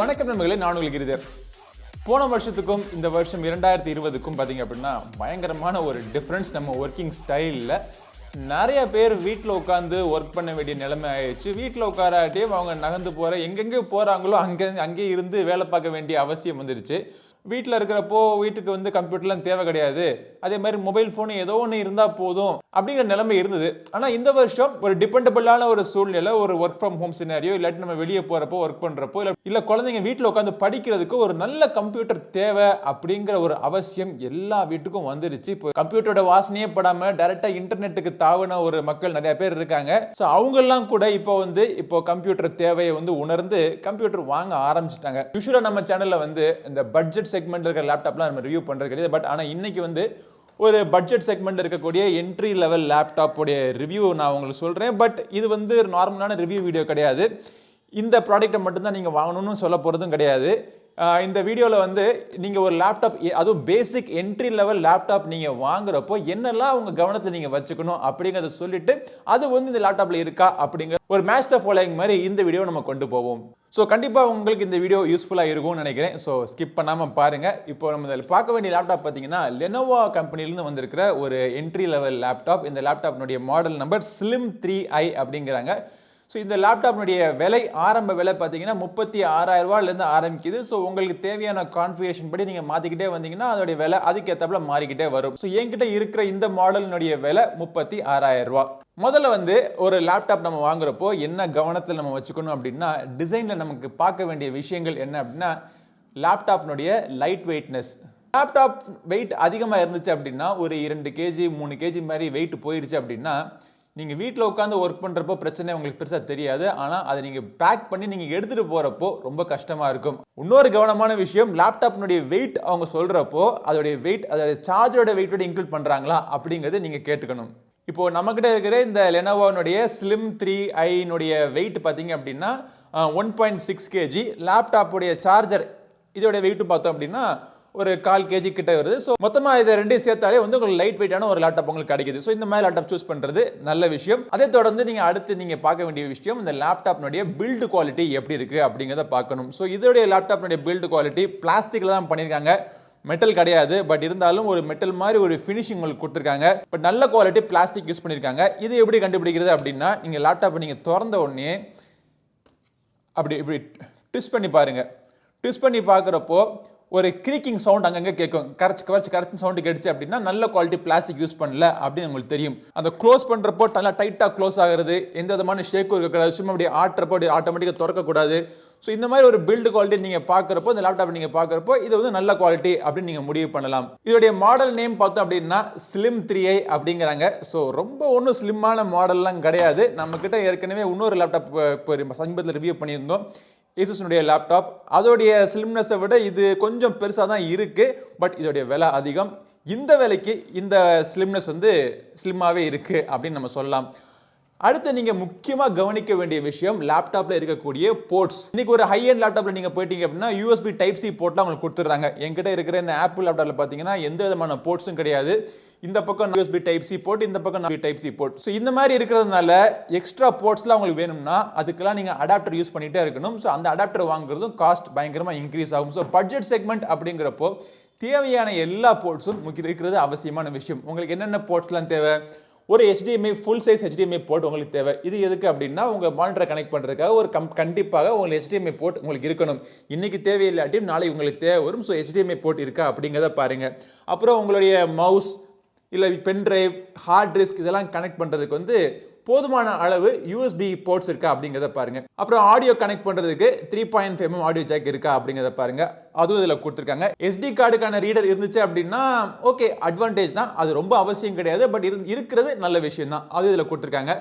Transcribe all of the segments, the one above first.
வணக்கம் நண்பர்களே, நான் உங்கள் கிரிதர். போன வருஷத்துக்கும் இந்த வருஷம் 2020க்கும் பார்த்தீங்க அப்படின்னா பயங்கரமான ஒரு டிஃப்ரென்ஸ் நம்ம ஒர்க்கிங் ஸ்டைலில். நிறைய பேர் வீட்டில் உட்காந்து ஒர்க் பண்ண வேண்டிய நிலைமை ஆயிடுச்சு. வீட்டில் உட்காராட்டே அவங்க நகர்ந்து போகிற எங்கெங்கே போகிறாங்களோ அங்கே இருந்து வேலை பார்க்க வேண்டிய அவசியம் வந்துருச்சு. வீட்டில் இருக்கிறப்போ வீட்டுக்கு கம்ப்யூட்டர்லாம் தேவை கிடையாது, அதே மாதிரி மொபைல் ஃபோனு ஏதோ ஒன்று இருந்தால் போதும் அப்படிங்கிற நிலைமை இருந்தது. ஆனால் இந்த வருஷம் ஒரு டிபெண்டபிளான ஒரு சூழ்நிலை, ஒரு ஒர்க் ஃப்ரம் ஹோம் சினாரியோ, இல்லாட்டி நம்ம வெளியே போகிறப்போ ஒர்க் பண்ணுறப்போ இல்லை குழந்தைங்க வீட்டில் உட்காந்து படிக்கிறதுக்கு ஒரு நல்ல கம்ப்யூட்டர் தேவை அப்படிங்கிற ஒரு அவசியம் எல்லா வீட்டுக்கும் வந்துருச்சு. இப்போ கம்ப்யூட்டரோட வாசனையே படாமல் டைரெக்டாக இன்டர்நெட்டுக்கு தாவின ஒரு மக்கள் நிறைய பேர் இருக்காங்க. ஸோ அவங்கெல்லாம் கூட இப்போ கம்ப்யூட்டர் தேவையை உணர்ந்து கம்ப்யூட்டர் வாங்க ஆரம்பிச்சிட்டாங்க. யூஸ்வலாக நம்ம சேனலில் இந்த பட்ஜெட் செக்மெண்ட் இருக்கிற லேப்டாப்லாம் நம்ம ரிவ்யூ பண்ணுறது கிடையாது. பட் ஆனால் இன்னைக்கு ஒரு பட்ஜெட் செக்மெண்ட் இருக்கக்கூடிய என்ட்ரி லெவல் லேப்டாப்போடைய ரிவ்யூ நான் உங்களுக்கு சொல்கிறேன். பட் இது நார்மலான ரிவ்யூ வீடியோ கிடையாது. இந்த ப்ராடக்ட்டை மட்டும்தான் நீங்கள் வாங்கணும்னு சொல்ல போகிறதும் கிடையாது. இந்த வீடியோவில் நீங்கள் ஒரு லேப்டாப், அதுவும் பேசிக் என்ட்ரி லெவல் லேப்டாப் நீங்கள் வாங்குறப்போ என்னெல்லாம் உங்கள் கவனத்தில் நீங்கள் வச்சுக்கணும் அப்படிங்கிறத சொல்லிட்டு அது இந்த லேப்டாப்பில் இருக்கா அப்படிங்கிற ஒரு மேட்ச் த ஃபாலோயிங் மாதிரி இந்த வீடியோ நம்ம கொண்டு போவோம். ஸோ கண்டிப்பாக உங்களுக்கு இந்த வீடியோ யூஸ்ஃபுல்லாக இருக்கும்னு நினைக்கிறேன். ஸோ ஸ்கிப் பண்ணாமல் பாருங்கள். இப்போ நம்ம இதில் பார்க்க வேண்டிய லேப்டாப் பார்த்தீங்கன்னா லெனோவோ கம்பெனிலேருந்து வந்திருக்கிற ஒரு என்ட்ரி லெவல் லேப்டாப். இந்த லேப்டாப்னுடைய மாடல் நம்பர் ஸ்லிம் 3i அப்படிங்கிறாங்க. ஸோ இந்த லேப்டாப்னுடைய ஆரம்ப விலை பார்த்தீங்கன்னா 36,000 ரூபாயிலேருந்து ஆரம்பிக்குது. ஸோ உங்களுக்கு தேவையான கான்ஃபிகரேஷன் படி நீங்கள் மாற்றிக்கிட்டே வந்தீங்கன்னா அதோடைய விலை அதுக்கேற்றப்பல மாறிக்கிட்டே வரும். ஸோ என்கிட்ட இருக்கிற இந்த மாடலினுடைய விலை 36,000 ரூபா. முதல்ல ஒரு லேப்டாப் நம்ம வாங்குறப்போ என்ன கவனத்தில் நம்ம வச்சுக்கணும் அப்படின்னா, டிசைனில் நமக்கு பார்க்க வேண்டிய விஷயங்கள் என்ன அப்படின்னா, லேப்டாப்னுடைய லைட் வெயிட்னஸ். லேப்டாப் வெயிட் அதிகமாக இருந்துச்சு அப்படின்னா, ஒரு 2 கேஜி 3 கேஜி மாதிரி வெயிட் போயிருச்சு அப்படின்னா, நீங்கள் வீட்டில் உட்காந்து ஒர்க் பண்ணுறப்போ பிரச்சனை உங்களுக்கு பெருசாக தெரியாது. ஆனால் அதை நீங்கள் பேக் பண்ணி நீங்கள் எடுத்துகிட்டு போகிறப்போ ரொம்ப கஷ்டமாக இருக்கும். இன்னொரு கவனமான விஷயம், லேப்டாப்னுடைய வெயிட் அவங்க சொல்கிறப்போ அதோடைய சார்ஜரோட வெயிட்டோட இன்க்ளூட் பண்ணுறாங்களா அப்படிங்கிறது நீங்கள் கேட்டுக்கணும். இப்போது நம்மக்கிட்ட இருக்கிற இந்த லெனோவோனுடைய ஸ்லிம் 3i வெயிட் பார்த்தீங்க அப்படின்னா 1.6 kg. லேப்டாப்புடைய சார்ஜர் இதோட வெயிட்டு பார்த்தோம் அப்படின்னா ஒரு 1/4 kg கிட்ட வருது. ஸோ மொத்தமாக இதை ரெண்டையும் சேர்த்தாலே உங்களுக்கு லைட் வெயிட்டான ஒரு லேப்டாப் உங்களுக்கு கிடைக்குது. ஸோ இந்த மாதிரி லேப்டாப் சூஸ் பண்ணுறது நல்ல விஷயம். அதை தொடர்ந்து நீங்கள் பார்க்க வேண்டிய விஷயம், இந்த லேப்டாப்னுடைய பில்டு குவாலிட்டி எப்படி இருக்குது அப்படிங்கிறத பார்க்கணும். ஸோ இதோடைய லேப்டாப்னுடைய பில்டு குவாலிட்டி பிளாஸ்டிக்கில் தான் பண்ணியிருக்காங்க, மெட்டல் கிடையாது. பட் இருந்தாலும் ஒரு மெட்டல் மாதிரி ஒரு ஃபினிஷிங் உங்களுக்கு கொடுத்துருக்காங்க. பட் நல்ல குவாலிட்டி பிளாஸ்டிக் யூஸ் பண்ணியிருக்காங்க. இது எப்படி கண்டுபிடிக்கிறது அப்படின்னா, நீங்கள் லேப்டாப்பை நீங்கள் திறந்த உடனே இப்படி ட்விஸ்ட் பண்ணி பாருங்கள். ட்விஸ்ட் பண்ணி பார்க்குறப்போ ஒரு கிரீக்கிங் சவுண்ட் அங்கங்கே கேட்கும். கரைச்சி சவுண்டு கேட்டுச்சு அப்படின்னா நல்ல குவாலிட்டி பிளாஸ்டிக் யூஸ் பண்ணல அப்படின்னு உங்களுக்கு தெரியும். அந்த க்ளோஸ் பண்ணுறப்போ நல்லா டைட்டாக க்ளோஸ் ஆகிறது, எந்த விதமான ஷேக்கும் இருக்கக்கூடாது, சும்மா அப்படி ஆட்டுறப்போ ஆட்டோமேட்டிக்காக திறக்கக்கூடாது. ஸோ இந்த மாதிரி ஒரு பில்டு குவாலிட்டி நீங்கள் பார்க்குறப்போ, இந்த லேப்டாப் நீங்கள் பார்க்குறப்போ இது நல்ல குவாலிட்டி அப்படின்னு நீங்கள் முடிவு பண்ணலாம். இதோடைய மாடல் நேம் பார்த்தோம் அப்படின்னா ஸ்லிம் 3i அப்படிங்கிறாங்க. ஸோ ரொம்ப ஒன்றும் ஸ்லிம்மான மாடல்லாம் கிடையாது. நம்மக்கிட்ட ஏற்கனவே இன்னொரு லேப்டாப் இப்போ சமீபத்தில் ரிவ்யூ பண்ணியிருந்தோம், ஏசுஸ்னுடைய லேப்டாப். அதோடைய ஸ்லிம்னஸை விட இது கொஞ்சம் பெருசாக தான் இருக்குது. பட் இதோடைய விலை அதிகம். இந்த விலைக்கு இந்த ஸ்லிம்னஸ் ஸ்லிம்மாகவே இருக்குது அப்படின்னு நம்ம சொல்லலாம். அடுத்து நீங்கள் முக்கியமாக கவனிக்க வேண்டிய விஷயம், லேப்டாப்பில் இருக்கக்கூடிய போர்ட்ஸ். இன்றைக்கி ஒரு ஹை எண்ட் லேப்டாப்பில் நீங்கள் போயிட்டீங்க அப்படின்னா USB Type-C போர்ட்லாம் உங்களுக்கு கொடுத்துட்றாங்க. என்கிட்ட இருக்கிற இந்த ஆப்பிள் லேப்டாப்பில் பார்த்தீங்கன்னா எந்த விதமான போர்ட்ஸும் கிடையாது. இந்த பக்கம் USB Type-C போர்ட், இந்த பக்கம் Type-C போர்ட். ஸோ இந்த மாதிரி இருக்கிறதுனால எக்ஸ்ட்ரா போர்ட்ஸ்லாம் உங்களுக்கு வேணும்னா அதுக்கெல்லாம் நீங்கள் அடாப்டர் யூஸ் பண்ணிகிட்டே இருக்கணும். ஸோ அந்த அடாப்டர் வாங்குறதும் காஸ்ட் பயங்கரமாக இன்க்ரீஸ் ஆகும். ஸோ பட்ஜெட் செக்மெண்ட் அப்படிங்கிறப்போ தேவையான எல்லா போர்ட்ஸும் இருக்கிறது அவசியமான விஷயம். உங்களுக்கு என்னென்ன போர்ட்ஸ்லாம் தேவை? ஒரு HDMI full size HDMI port உங்களுக்கு தேவை. இது எதுக்கு அப்படின்னா, உங்கள் மானிட்டரை கனெக்ட் பண்ணுறதுக்காக கண்டிப்பாக உங்களுக்கு HDMI போர்ட் உங்களுக்கு இருக்கணும். இன்றைக்கி தேவையில்லாட்டியும் நாளைக்கு உங்களுக்கு தேவை வரும். ஸோ HDMI போர்ட் இருக்கா அப்படிங்கிறத பாருங்கள். அப்புறம் உங்களுடைய மவுஸ் இல்லை பென்ட்ரைவ், ஹார்ட் டிஸ்க் இதெல்லாம் கனெக்ட் பண்ணுறதுக்கு போதுமான அளவு USB போர்ட்ஸ் இருக்கா அப்படிங்கிறத பாருங்கள். அப்புறம் ஆடியோ கனெக்ட் பண்ணுறதுக்கு 3.5 mm ஆடியோ ஜாக் இருக்கா அப்படிங்கிறத பாருங்கள். அதுவும் இதில் கொடுத்துருக்காங்க. SD கார்டுக்கான ரீடர் இருந்துச்சு அப்படின்னா ஓகே, அட்வான்டேஜ் தான். அது ரொம்ப அவசியம் கிடையாது. பட் இருக்கிறது நல்ல விஷயம் தான். அது இதில் கொடுத்துருக்காங்க.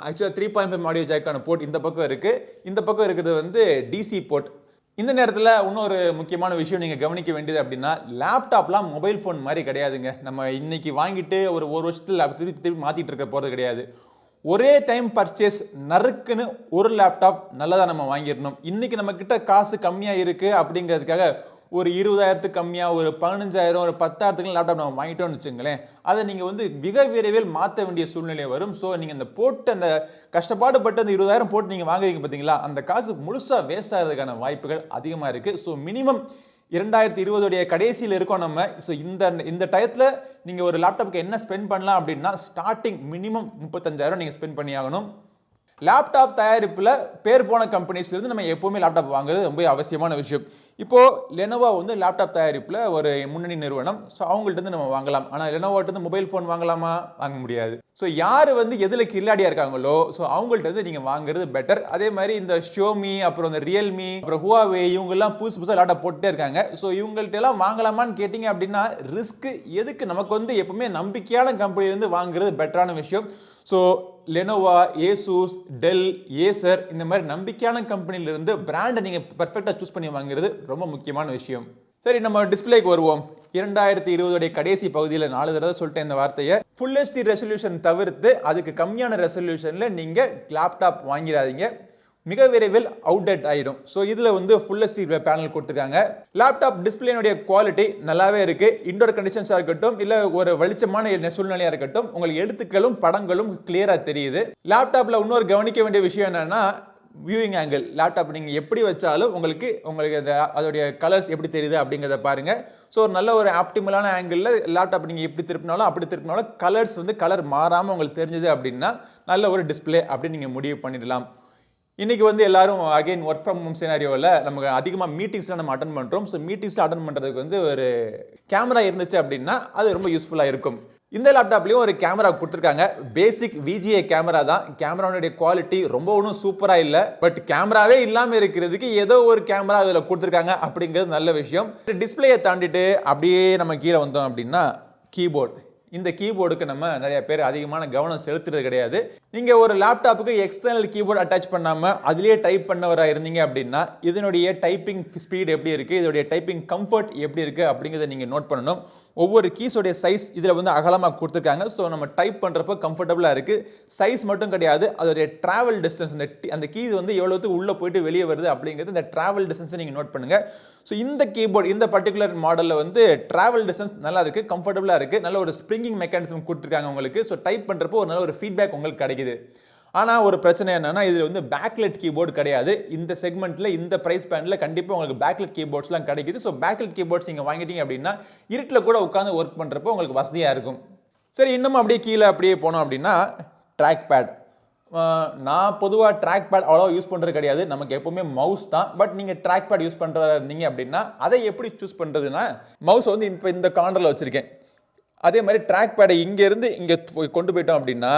ஆக்சுவலாக 3.5 mm ஆடியோ ஜாக்கான போர்ட் இந்த பக்கம் இருக்குது. இந்த பக்கம் இருக்கிறது DC போர்ட். இந்த நேரத்தில் இன்னொரு முக்கியமான விஷயம் நீங்கள் கவனிக்க வேண்டியது அப்படின்னா, லேப்டாப்லாம் மொபைல் ஃபோன் மாதிரி கிடையாதுங்க. நம்ம இன்னைக்கு வாங்கிட்டு ஒரு வருஷத்தில் திருப்பி மாற்றிட்டு இருக்க போகிறது கிடையாது. ஒரே டைம் பர்ச்சேஸ், நறுக்குன்னு ஒரு லேப்டாப் நல்லதாக நம்ம வாங்கிடணும். இன்றைக்கி நம்மக்கிட்ட காசு கம்மியாக இருக்குது அப்படிங்கிறதுக்காக ஒரு 20,000 கம்மியாக ஒரு 15,000 ஒரு 10,000 லேப்டாப் நம்ம வாங்கிட்டோம்னு வச்சுங்களேன், அதை நீங்கள் வந்து மிக விரைவில் மாற்ற வேண்டிய சூழ்நிலை வரும். ஸோ நீங்கள் இந்த போட்டு அந்த கஷ்டப்பாடு பட்டு அந்த 20,000 போட்டு நீங்கள் வாங்குறீங்க பார்த்தீங்களா, அந்த காசு முழுசாக வேஸ்ட் ஆகிறதுக்கான வாய்ப்புகள் அதிகமாக இருக்குது. ஸோ மினிமம் 2020 கடைசியில் இருக்கோம் நம்ம. ஸோ இந்த டயத்தில் நீங்கள் ஒரு லேப்டாப்புக்கு என்ன ஸ்பெண்ட் பண்ணலாம் அப்படின்னா, ஸ்டார்டிங் மினிமம் 35,000 நீங்கள் ஸ்பெண்ட் பண்ணி ஆகணும். லேப்டாப் தயாரிப்பில் பேர் போன கம்பெனிஸ்லேருந்து நம்ம எப்போவுமே லேப்டாப் வாங்குறது ரொம்ப அவசியமான விஷயம். இப்போது லெனோவோ வந்து லேப்டாப் தயாரிப்பில் ஒரு முன்னணி நிறுவனம். ஸோ அவங்கள்ட்ட நம்ம வாங்கலாம். ஆனால் லெனோவோட்டு மொபைல் ஃபோன் வாங்கலாமா? வாங்க முடியாது. ஸோ யார் வந்து எதில் கில்லாடியாக இருக்காங்களோ ஸோ அவங்கள்ட்ட நீங்கள் வாங்குறது பெட்டர். அதே மாதிரி இந்த ஷியோமி, அப்புறம் இந்த ரியல்மி, அப்புறம் ஹுவாவே, இவங்கெல்லாம் புதுசாக லேப்டாப் போட்டுட்டே இருக்காங்க. ஸோ இவங்கள்ட்ட எல்லாம் வாங்கலாமான்னு கேட்டிங்க அப்படின்னா ரிஸ்க் எதுக்கு? நமக்கு வந்து எப்பவுமே நம்பிக்கையான கம்பெனிலேருந்து வாங்குறது பெட்டரான விஷயம். So Lenovo, Asus, Dell, Acer இந்த மாதிரி நம்பிக்கையான கம்பெனிலிருந்து பிராண்டை நீங்கள் பர்ஃபெக்டாக சூஸ் பண்ணி வாங்குறது ரொம்ப முக்கியமான விஷயம். சரி, நம்ம டிஸ்பிளேக்கு வருவோம். 2020 கடைசி பகுதியில் 4 தடவை சொல்லிட்டேன் இந்த வார்த்தையை. ஃபுல் ஹெச்டி ரெசல்யூஷன் தவிர்த்து அதுக்கு கம்மியான ரெசல்யூஷனில் நீங்கள் லேப்டாப் வாங்கிடாதீங்க. மிக விரைவில் அவுட்டேட் ஆகிடும். ஸோ இதில் வந்து ஃபுல் ஹெச்டி பேனல் கொடுத்துருக்காங்க. லேப்டாப் டிஸ்பிளேனுடைய குவாலிட்டி நல்லாவே இருக்குது. இன்டோர் கண்டிஷன்ஸாக இருக்கட்டும், இல்லை ஒரு வெளிச்சமான சூழ்நிலையாக இருக்கட்டும், உங்களுக்கு எழுத்துக்களும் படங்களும் கிளியராக தெரியுது. லேப்டாப்பில் இன்னொரு கவனிக்க வேண்டிய விஷயம் என்னென்னா, வியூயிங் ஆங்கிள். லேப்டாப் நீங்கள் எப்படி வச்சாலும் உங்களுக்கு அதோடைய கலர்ஸ் எப்படி தெரியுது அப்படிங்கிறத பாருங்கள். ஸோ நல்ல ஒரு ஆப்டிமலான ஆங்கிளில் லேப்டாப் நீங்கள் எப்படி திருப்பினாலும் கலர்ஸ் வந்து கலர் மாறாமல் உங்களுக்கு தெரிஞ்சது அப்படின்னா நல்ல ஒரு டிஸ்பிளே அப்படின்னு நீங்கள் முடிவு பண்ணிடலாம். இன்றைக்கி வந்து எல்லாரும் அகைன் ஒர்க் ஃப்ரம் ஹோம் சினாரியோவில் நமக்கு அதிகமாக மீட்டிங்ஸ்லாம் நம்ம அட்டன் பண்ணுறோம். ஸோ மீட்டிங்ஸில் அட்டன் பண்ணுறதுக்கு வந்து ஒரு கேமரா இருந்துச்சு அப்படின்னா அது ரொம்ப யூஸ்ஃபுல்லாக இருக்கும். இந்த லேப்டாப்லேயும் ஒரு கேமரா கொடுத்துருக்காங்க. பேசிக் விஜிஏ கேமரா தான். கேமராவுடைய குவாலிட்டி ரொம்ப ஒன்றும் சூப்பராக இல்லை. பட் கேமராவே இல்லாமல் இருக்கிறதுக்கு ஏதோ ஒரு கேமரா அதில் கொடுத்துருக்காங்க அப்படிங்கிறது நல்ல விஷயம். டிஸ்பிளேயை தாண்டிட்டு அப்படியே நம்ம கீழே வந்தோம் அப்படின்னா கீபோர்டு. இந்த கீபோர்டுக்கு நம்ம நிறைய பேர் அதிகமான கவனம் செலுத்துறது கிடையாது. நீங்கள் ஒரு லேப்டாப்புக்கு எக்ஸ்டர்னல் கீபோர்டு அட்டாச் பண்ணாமல் அதிலேயே டைப் பண்ணவராக இருந்தீங்க அப்படின்னா இதனுடைய டைப்பிங் ஸ்பீட் எப்படி இருக்குது, இதோடைய டைப்பிங் கம்ஃபர்ட் எப்படி இருக்குது அப்படிங்கிறத நீங்கள் நோட் பண்ணணும். ஒவ்வொரு கீஸோடைய சைஸ் இதில் வந்து அகலமாக கொடுத்துருக்காங்க. ஸோ நம்ம டைப் பண்ணுறப்போ கம்ஃபர்டபுளாக இருக்குது. சைஸ் மட்டும் கிடையாது, அதோடைய ட்ராவல் டிஸ்டன்ஸ், அந்த கீஸ் வந்து எவ்வளோத்துக்கு உள்ளே போயிட்டு வெளியே வருது அப்படிங்கிறது இந்த ட்ராவல் டிஸ்டன்ஸை நீங்கள் நோட் பண்ணுங்கள். ஸோ இந்த கீபோர்டு இந்த பர்டிகுலர் மாடலில் வந்து ட்ராவல் டிஸ்டன்ஸ் நல்லா இருக்குது, கம்ஃபர்டபுளாக இருக்குது. நல்ல ஒரு ஸ்ப்ரிங்கிங் மெக்கானிசம் கொடுத்துருக்காங்க உங்களுக்கு. ஸோ டைப் பண்ணுறப்போ ஒரு நல்ல ஒரு ஃபீட்பேக் உங்களுக்கு கிடைக்குது. ஆனால் ஒரு பிரச்சனை என்னன்னா, இதில் வந்து பேக்லெட் கீபோர்டு கிடையாது. இந்த செக்மெண்ட்டில் இந்த ப்ரைஸ் பேண்டில் கண்டிப்பாக உங்களுக்கு பேக்லெட் கீபோர்ட்ஸ்லாம் கிடைக்குது. ஸோ பேக்லெட் கீபோர்ட்ஸ் நீங்கள் வாங்கிட்டீங்க அப்படின்னா இருட்டில் கூட உட்காந்து ஒர்க் பண்ணுறப்போ உங்களுக்கு வசதியாக இருக்கும். சரி, இன்னும் அப்படியே கீழே அப்படியே போனோம் அப்படின்னா ட்ராக் பேட். நான் பொதுவாக ட்ராக் பேட் அவ்வளோ யூஸ் பண்ணுறது கிடையாது. நமக்கு எப்போவுமே மவுஸ் தான். பட் நீங்கள் ட்ராக் பேட் யூஸ் பண்ணுறதா இருந்தீங்க அப்படின்னா அதை எப்படி சூஸ் பண்ணுறதுன்னா, மவுஸ் வந்து இப்போ இந்த கார்னரில் வச்சுருக்கேன். அதே மாதிரி ட்ராக் பேடை இங்கேருந்து இங்கே கொண்டு போயிட்டோம் அப்படின்னா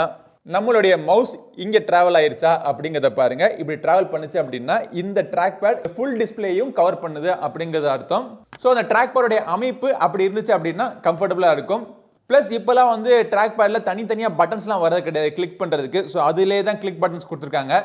நம்மளுடைய மவுஸ் இங்கே ட்ராவல் ஆயிருச்சா அப்படிங்கிறத பாருங்க. இப்படி ட்ராவல் பண்ணுச்சு அப்படின்னா இந்த ட்ராக் பேட் ஃபுல் டிஸ்பிளேயும் கவர் பண்ணுது அப்படிங்கிறது அர்த்தம். ஸோ அந்த ட்ராக் பேடோடைய அமைப்பு அப்படி இருந்துச்சு அப்படின்னா கம்ஃபர்டபுளாக இருக்கும். ப்ளஸ் இப்போலாம் வந்து ட்ராக் பேடில் தனித்தனியாக பட்டன்ஸ்லாம் வரது கிடையாது கிளிக் பண்ணுறதுக்கு. ஸோ அதிலே தான் கிளிக் பட்டன்ஸ் கொடுத்துருக்காங்க.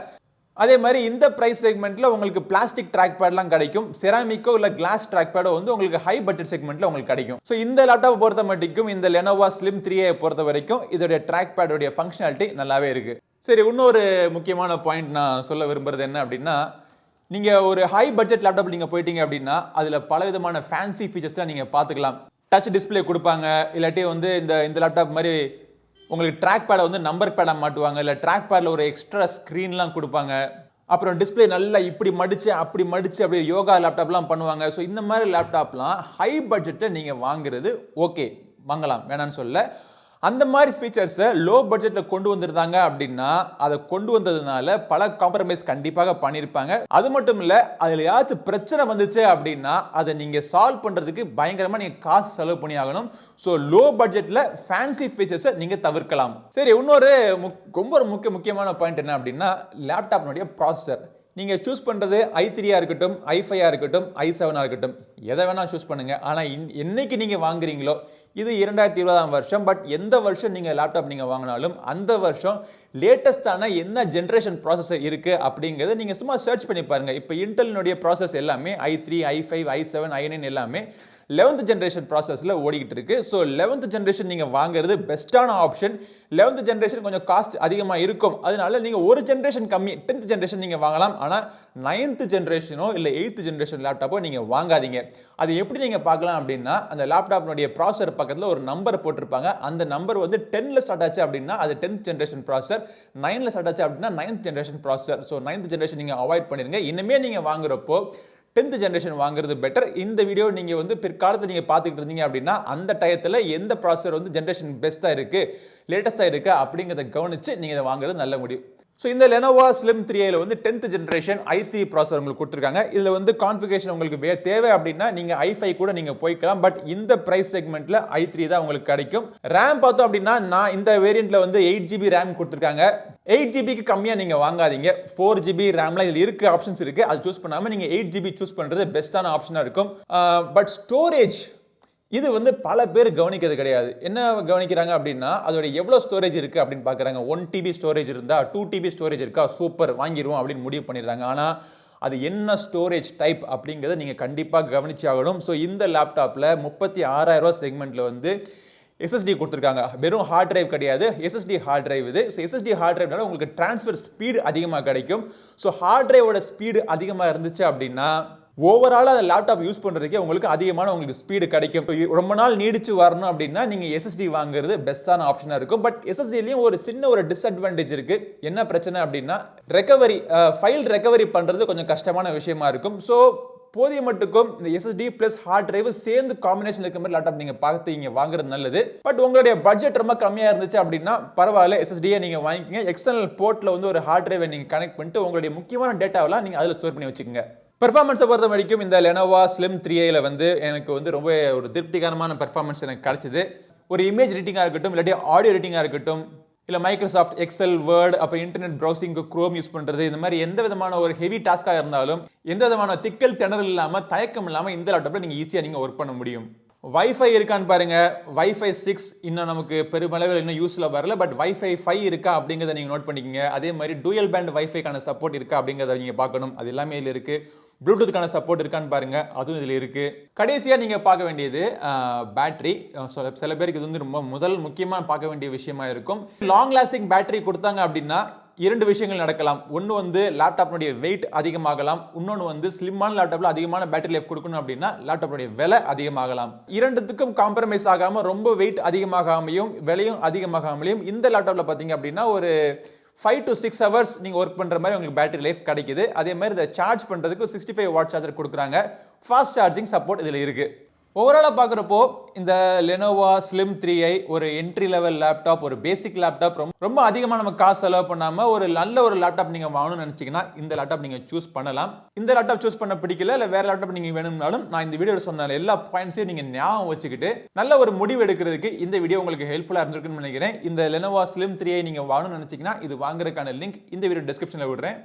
அதே மாதிரி இந்த பிரைஸ் செக்மெண்ட்டில் உங்களுக்கு பிளாஸ்டிக் ட்ராக் பேட்லாம் கிடைக்கும். செராமிக்கோ இல்லை கிளாஸ் ட்ராக் பேடோ வந்து உங்களுக்கு ஹை பட்ஜெட் செக்மெண்ட்டில் உங்களுக்கு கிடைக்கும். ஸோ இந்த லேப்டாப் பொறுத்த மட்டும் இந்த லெனோவா ஸ்லிம் 3A பொறுத்த வரைக்கும் இதோடைய ட்ராக் பேடோடைய ஃபங்க்ஷனாலிட்டி நல்லாவே இருக்குது. சரி, இன்னொரு முக்கியமான பாயிண்ட் நான் சொல்ல விரும்புறது என்ன அப்படின்னா, நீங்கள் ஒரு ஹை பட்ஜெட் லேப்டாப் நீங்கள் போயிட்டீங்க அப்படின்னா அதில் பலவிதமான ஃபேன்சி ஃபீச்சர்ஸ்லாம் நீங்கள் பார்த்துக்கலாம். டச் டிஸ்பிளே கொடுப்பாங்க, இல்லாட்டி வந்து இந்த லேப்டாப் மாதிரி உங்களுக்கு ட்ராக் பேடை வந்து நம்பர் பேடாக மாட்டுவாங்க, இல்லை ட்ராக் பேடில் ஒரு எக்ஸ்ட்ரா ஸ்க்ரீன்லாம் கொடுப்பாங்க. அப்புறம் டிஸ்பிளே நல்லா இப்படி மடித்து அப்படியே யோகா லேப்டாப்லாம் பண்ணுவாங்க. ஸோ இந்த மாதிரி லேப்டாப்லாம் ஹை பட்ஜெட்டில் நீங்கள் வாங்குறது ஓகே, வாங்கலாம், வேணான்னு சொல்ல. அந்த மாதிரி ஃபீச்சர்ஸை லோ பட்ஜெட்டில் கொண்டு வந்திருந்தாங்க அப்படின்னா அதை கொண்டு வந்ததுனால பல காம்ப்ரமைஸ் கண்டிப்பாக பண்ணியிருப்பாங்க. அது மட்டும் இல்லை, அதில் ஏதாச்சும் பிரச்சனை வந்துச்சு அப்படின்னா அதை நீங்கள் சால்வ் பண்ணுறதுக்கு பயங்கரமாக நீங்கள் காசு செலவு பண்ணி ஆகணும். ஸோ லோ பட்ஜெட்டில் ஃபேன்சி ஃபீச்சர்ஸை நீங்கள் தவிர்க்கலாம். சரி, இன்னொரு ரொம்ப முக்கியமான பாயிண்ட் என்ன அப்படின்னா லேப்டாப்னுடைய ப்ராசஸர். நீங்கள் சூஸ் பண்ணுறது i3 இருக்கட்டும், i5 இருக்கட்டும், i7 இருக்கட்டும், எதை வேணால் சூஸ் பண்ணுங்கள். ஆனால் என்னைக்கு நீங்கள் வாங்குறீங்களோ இது 2020ஆம் வருஷம். பட் எந்த வருஷம் நீங்கள் லேப்டாப் நீங்கள் வாங்கினாலும் அந்த வருஷம் லேட்டஸ்டான என்ன ஜென்ரேஷன் ப்ராசஸர் இருக்குது அப்படிங்கிறத நீங்கள் சும்மா சர்ச் பண்ணி பாருங்கள். இப்போ இன்டெல்னுடைய ப்ராசஸ் எல்லாமே i3, i5, i7, i9 எல்லாமே 11th ஜெனரேஷன் ப்ராசஸில் ஓடிக்கிட்டு இருக்கு. ஸோ 11th ஜெனரேஷன் நீங்கள் வாங்குறது பெஸ்ட்டான ஆப்ஷன். 11th ஜெனரேஷன் கொஞ்சம் காஸ்ட் அதிகமாக இருக்கும், அதனால நீங்கள் ஒரு ஜெனரேஷன் கம்மி 10th ஜெனரேஷன் நீங்கள் வாங்கலாம். ஆனால் 9th ஜெனரேஷனோ இல்லை 8th ஜெனரேஷன் லேப்டாப்போ நீங்கள் வாங்காதீங்க. அது எப்படி நீங்கள் பார்க்கலாம் அப்படின்னா, அந்த லேப்டாப்னுடைய ப்ராசஸர் பக்கத்தில் ஒரு நம்பர் போட்டிருப்பாங்க. அந்த நம்பர் வந்து 10ல் ஸ்டார்ட் ஆச்சு அப்படின்னா அது 10th ஜெனரேஷன் ப்ராசஸர், 9ல் ஸ்டார்ட் ஆச்சு அப்படின்னா 9th generation processor. So 9th generation நீங்கள் அவாய்ட் பண்ணிடுங்க. இனிமேல் நீங்கள் வாங்குறப்போ 10th ஜெனரேஷன் வாங்குறது பெட்டர். இந்த வீடியோ நீங்கள் வந்து பிற்காலத்தில் நீங்கள் பார்த்துக்கிட்டு இருந்தீங்க அப்படின்னா அந்த டயத்தில் எந்த ப்ராசஸர் வந்து ஜெனரேஷன் பெஸ்ட்டாக இருக்குது, லேட்டஸ்ட்டாக இருக்குது அப்படிங்கிறத கவனித்து நீங்கள் இதை வாங்குறது நல்ல முடியும். ஸோ இந்த Lenovo Slim 3iல வந்து 10th ஜெனரேஷன் i3 ப்ராசஸர் உங்களுக்கு கொடுத்துருக்காங்க. இதில் வந்து கான்ஃபிகரேஷன் உங்களுக்கு தேவை அப்படின்னா நீங்கள் i5 கூட நீங்கள் போய்க்கலாம். பட் இந்த ப்ரைஸ் செக்மெண்ட்டில் i3 தான் உங்களுக்கு கிடைக்கும். ரேம் பார்த்தோம் அப்படின்னா நான் இந்த வேரியண்ட்டில் வந்து 8GB ரேம் கொடுத்துருக்காங்க. 8GBக்கு கம்மியாக நீங்கள் வாங்காதீங்க. 4GB ரேம்லாம் இதில் இருக்குது, ஆப்ஷன்ஸ் இருக்குது. அது சூஸ் பண்ணாமல் நீங்கள் 8GB சூஸ் பண்ணுறது பெஸ்ட்டான ஆப்ஷனாக இருக்கும். பட் ஸ்டோரேஜ் இது வந்து பல பேர் கவனிக்கிறது கிடையாது. என்ன கவனிக்கிறாங்க அப்படின்னா அதோட எவ்வளோ ஸ்டோரேஜ் இருக்குது அப்படின்னு பார்க்குறாங்க. 1TB ஸ்டோரேஜ் இருந்தால் 2TB ஸ்டோரேஜ் இருக்கா, சூப்பர் வாங்கிடுவோம் அப்படின்னு முடிவு பண்ணிடுறாங்க. ஆனால் அது என்ன ஸ்டோரேஜ் டைப் அப்படிங்கிறத நீங்கள் கண்டிப்பாக கவனிச்சு ஆகணும். ஸோ இந்த லேப்டாப்பில் 36,000 செக்மெண்ட்டில் வந்து SSD கொடுத்துருக்காங்க. வெறும் ஹார்ட் டிரைவ் கிடையாது, SSD ஹார்ட் டிரைவ் இது. ஸோ SSD ஹார்ட் டிரைவ்னால உங்களுக்கு டிரான்ஸ்ஃபர் ஸ்பீடு அதிகமாக கிடைக்கும். ஸோ ஹார்ட் டிரைவோட ஸ்பீடு அதிகமாக இருந்துச்சு அப்படின்னா ஓவரால் அந்த லேப்டாப் யூஸ் பண்ணுறதுக்கே உங்களுக்கு அதிகமான உங்களுக்கு ஸ்பீடு கிடைக்கும். ரொம்ப நாள் நீடிச்சு வரணும் அப்படின்னா நீங்கள் SSD வாங்குறது பெஸ்ட்டான ஆப்ஷனாக இருக்கும். பட் SSDலையும் ஒரு சின்ன ஒரு டிஸ்அட்வான்டேஜ் இருக்குது. என்ன பிரச்சனை அப்படின்னா ரெக்கவரி, ஃபைல் ரெக்கவரி பண்ணுறது கொஞ்சம் கஷ்டமான விஷயமா இருக்கும். ஸோ போதிய மட்டுக்கும் இந்த SSD பிளஸ் ஹார்ட் டிரைவ் சேர்ந்து காம்பினேஷன் இருக்க மாதிரி லேப்டாப் நீங்கள் பார்த்து இங்கே வாங்குறது நல்லது. பட் உங்களுடைய பட்ஜெட் ரொம்ப கம்மியாக இருந்துச்சு அப்படின்னா பரவாயில்ல, SSDயை நீங்கள் வாங்கிக்கங்க. எக்ஸ்டர்னல் போர்ட்டில் வந்து ஒரு ஹார்ட் டிரைவை நீங்கள் கனெக்ட் பண்ணிட்டு உங்களுடைய முக்கியமான டேட்டாவெல்லாம் நீங்கள் அதில் ஸ்டோர் பண்ணி வச்சுக்கோங்க. பெர்ஃபார்மன்ஸை பொறுத்த வரைக்கும் இந்த Lenovo Slim 3iல வந்து எனக்கு வந்து ரொம்ப ஒரு திருப்திகரமான பெர்ஃபார்மன்ஸ் எனக்கு கிடைச்சிது. ஒரு இமேஜ் எடிட்டிங்காக இருக்கட்டும், இல்லாட்டி ஆடியோ எடிட்டிங்காக இருக்கட்டும், இல்லை மைக்ரோசாஃப்ட் எக்ஸல், வேர்ட், அப்புறம் இன்டர்நெட் ப்ரௌசிங்க்கு குரோம் யூஸ் பண்ணுறது, இந்த மாதிரி எந்த விதமான ஒரு ஹெவி டாஸ்க்காக இருந்தாலும் எந்த விதமான திக்கல் திணறல் இல்லாமல் தயக்கம் இல்லாமல் இந்த லேப்டாப்பில் நீங்கள் ஈஸியாக நீங்கள் ஒர்க் பண்ண முடியும். வைஃபை இருக்கான்னு பாருங்க. வைஃபை 6 இன்னும் நமக்கு பெருமளவில் இன்னும் யூஸில் வரல. பட் வைஃபை 5 இருக்கா அப்படிங்கிறத நீங்கள் நோட் பண்ணிக்கங்க. அதே மாதிரி டூயல் பேண்ட் வைஃபைக்கான சப்போர்ட் இருக்கா அப்படிங்கிறத நீங்கள் பார்க்கணும். அது எல்லாமே இதில் இருக்குது. ப்ளூடூத்துக்கான சப்போர்ட் இருக்கான்னு பாருங்க, அதுவும் இதில் இருக்குது. கடைசியாக நீங்கள் பார்க்க வேண்டியது பேட்டரி. சில பேருக்கு இது வந்து ரொம்ப முக்கியமாக பார்க்க வேண்டிய விஷயமா இருக்கும். லாங் லாஸ்டிங் பேட்டரி கொடுத்தாங்க அப்படின்னா 2 விஷயங்கள் நடக்கலாம். ஒன்று வந்து லேப்டாப்னுடைய வெயிட் அதிகமாகலாம். இன்னொன்று வந்து ஸ்லிம்மான லேப்டாப்பில் அதிகமான பேட்டரி லைஃப் கொடுக்கணும் அப்படின்னா லேப்டாப்புடைய விலை அதிகமாகலாம். இரண்டுத்துக்கும் காம்ப்ரமைஸ் ஆகாமல் ரொம்ப வெயிட் அதிகமாகாமையும் விலையும் அதிகமாகாமலையும் இந்த லேப்டாப்பில் பார்த்தீங்க அப்படின்னா ஒரு 5 to 6 hours நீங்கள் ஒர்க் பண்ணுற மாதிரி உங்களுக்கு பேட்டரி லைஃப் கிடைக்குது. அதே மாதிரி இதை சார்ஜ் பண்ணுறதுக்கு 65 வாட் சார்ஜர் கொடுக்குறாங்க. ஃபாஸ்ட் சார்ஜிங் சப்போர்ட் இதில் இருக்குது. ஓவராலாக பார்க்குறப்போ இந்த Lenovo Slim 3i ஒரு என்ட்ரி லெவல் லேப்டாப், ஒரு பேசிக் லேப்டாப். ரொம்ப அதிகமாக நம்ம காசு செலவு பண்ணாமல் ஒரு நல்ல ஒரு லேப்டாப் நீங்கள் வாங்கணும்னு நினச்சிங்கன்னா இந்த லேப்டாப் நீங்கள் சூஸ் பண்ணலாம். இந்த லேப்டாப் சூஸ் பண்ண பிடிக்கல, இல்லை வேறு லேப்டாப் நீங்கள் வேணும்னாலும் நான் இந்த வீடியோவில் சொன்ன எல்லா பாயிண்ட்ஸையும் நீங்கள் ஞாபகம் வச்சுக்கிட்டு நல்ல ஒரு முடிவு எடுக்கிறதுக்கு இந்த வீடியோ உங்களுக்கு ஹெல்ப்ஃபுல்லாக இருந்திருக்குன்னு நினைக்கிறேன். இந்த Lenovo Slim 3i நீங்கள் வாங்கணும்னு நினச்சிங்கன்னா இது வாங்குறதுக்கான லிங்க் இந்த வீடியோ டிஸ்கிரிப்ஷனில் விடுறேன்.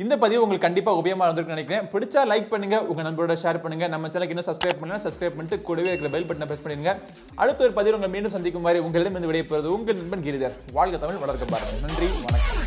இந்த பதிவு உங்களுக்கு கண்டிப்பாக உபயோகமாக இருந்திருக்குன்னு நினைக்கிறேன். பிடிச்சா லைக் பண்ணுங்க, உங்க நண்பரோட ஷேர் பண்ணுங்க. நம்ம சேனலுக்கு இன்னும் சப்ஸ்கிரைப் பண்ணலாம், சப்ஸ்கிரைப் பண்ணிட்டு கூடவே இருக்கிற பெல் பட்டனை பிரஸ் பண்ணிடுங்க. அடுத்த ஒரு பதிவு உங்களை மீண்டும் சந்திக்கும் வரை உங்களிடம் இந்த விடைபெறுவது உங்கள் நண்பன் கிரிதர். வாழ்க தமிழ், வளர்க்க பாருங்க. நன்றி, வணக்கம்.